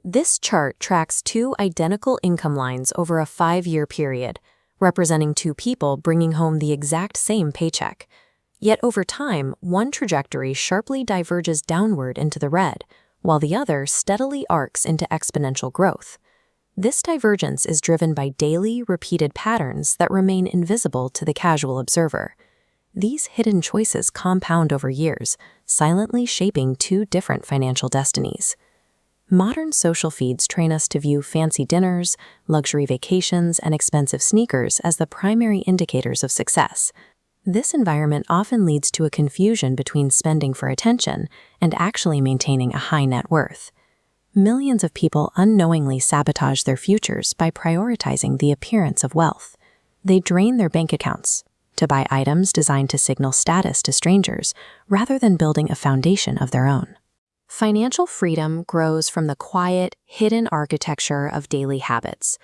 This chart tracks two identical income lines over a 5-year period, representing two people bringing home the exact same paycheck. Yet over time, one trajectory sharply diverges downward into the red, while the other steadily arcs into exponential growth. This divergence is driven by daily, repeated patterns that remain invisible to the casual observer. These hidden choices compound over years, silently shaping two different financial destinies. Modern social feeds train us to view fancy dinners, luxury vacations, and expensive sneakers as the primary indicators of success. This environment often leads to a confusion between spending for attention and actually maintaining a high net worth. Millions of people unknowingly sabotage their futures by prioritizing the appearance of wealth. They drain their bank accounts to buy items designed to signal status to strangers rather than building a foundation of their own. Financial freedom grows from the quiet, hidden architecture of daily habits.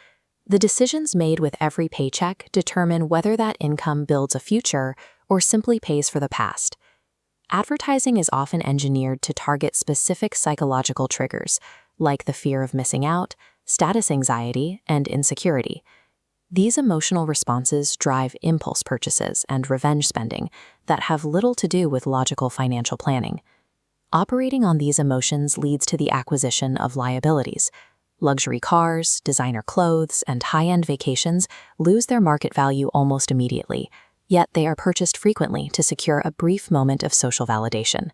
The decisions made with every paycheck determine whether that income builds a future or simply pays for the past. Advertising is often engineered to target specific psychological triggers, like the fear of missing out, status anxiety, and insecurity. These emotional responses drive impulse purchases and revenge spending that have little to do with logical financial planning. Operating on these emotions leads to the acquisition of liabilities. Luxury cars, designer clothes, and high-end vacations lose their market value almost immediately, yet they are purchased frequently to secure a brief moment of social validation.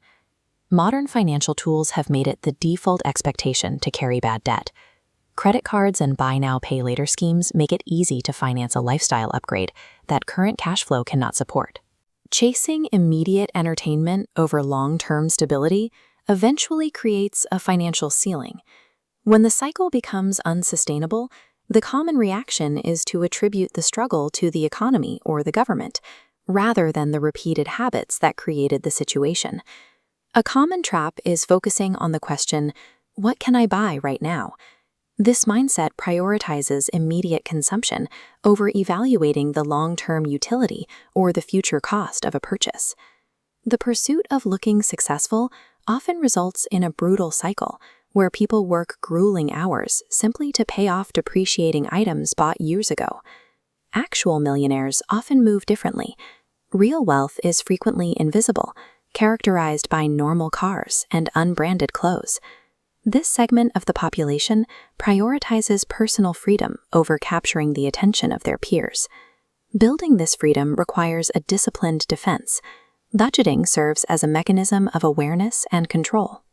Modern financial tools have made it the default expectation to carry bad debt. Credit cards and buy now, pay later schemes make it easy to finance a lifestyle upgrade that current cash flow cannot support. Chasing immediate entertainment over long-term stability eventually creates a financial ceiling. When the cycle becomes unsustainable, the common reaction is to attribute the struggle to the economy or the government, rather than the repeated habits that created the situation. A common trap is focusing on the question, "What can I buy right now?" This mindset prioritizes immediate consumption over evaluating the long-term utility or the future cost of a purchase. The pursuit of looking successful often results in a brutal cycle where people work grueling hours simply to pay off depreciating items bought years ago. Actual millionaires often move differently. Real wealth is frequently invisible, characterized by normal cars and unbranded clothes. This segment of the population prioritizes personal freedom over capturing the attention of their peers. Building this freedom requires a disciplined defense. Budgeting serves as a mechanism of awareness and control.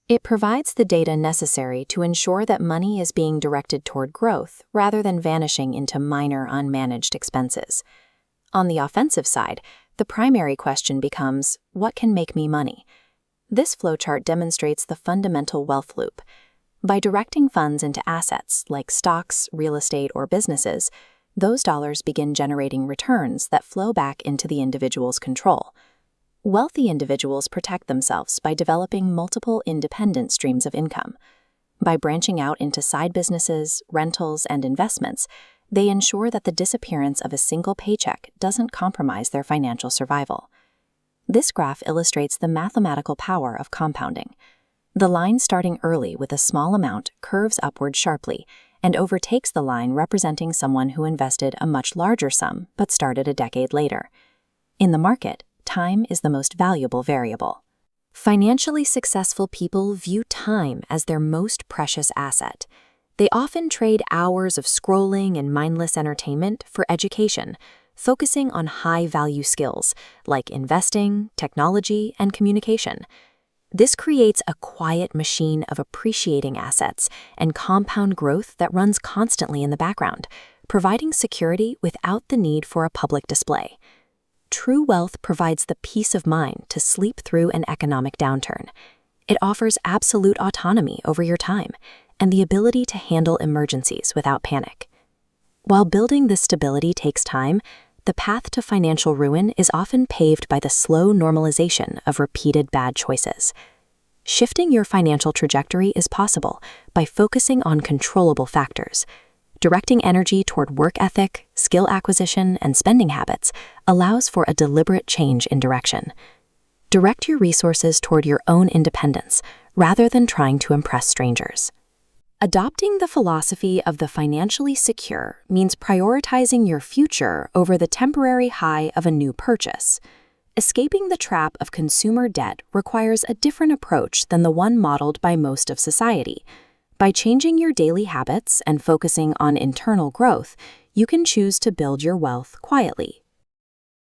It provides the data necessary to ensure that money is being directed toward growth rather than vanishing into minor unmanaged expenses. On the offensive side, the primary question becomes, what can make me money? This flowchart demonstrates the fundamental wealth loop. By directing funds into assets like stocks, real estate, or businesses, those dollars begin generating returns that flow back into the individual's control. Wealthy individuals protect themselves by developing multiple independent streams of income. By branching out into side businesses, rentals, and investments, they ensure that the disappearance of a single paycheck doesn't compromise their financial survival. This graph illustrates the mathematical power of compounding. The line starting early with a small amount curves upward sharply and overtakes the line representing someone who invested a much larger sum but started a decade later. In the market, time is the most valuable variable. Financially successful people view time as their most precious asset. They often trade hours of scrolling and mindless entertainment for education, focusing on high-value skills like investing, technology, and communication. This creates a quiet machine of appreciating assets and compound growth that runs constantly in the background, providing security without the need for a public display. True wealth provides the peace of mind to sleep through an economic downturn. It offers absolute autonomy over your time and the ability to handle emergencies without panic. While building this stability takes time, the path to financial ruin is often paved by the slow normalization of repeated bad choices. Shifting your financial trajectory is possible by focusing on controllable factors. Directing energy toward work ethic, skill acquisition, and spending habits allows for a deliberate change in direction. Direct your resources toward your own independence rather than trying to impress strangers. Adopting the philosophy of the financially secure means prioritizing your future over the temporary high of a new purchase. Escaping the trap of consumer debt requires a different approach than the one modeled by most of society. By changing your daily habits and focusing on internal growth, you can choose to build your wealth quietly.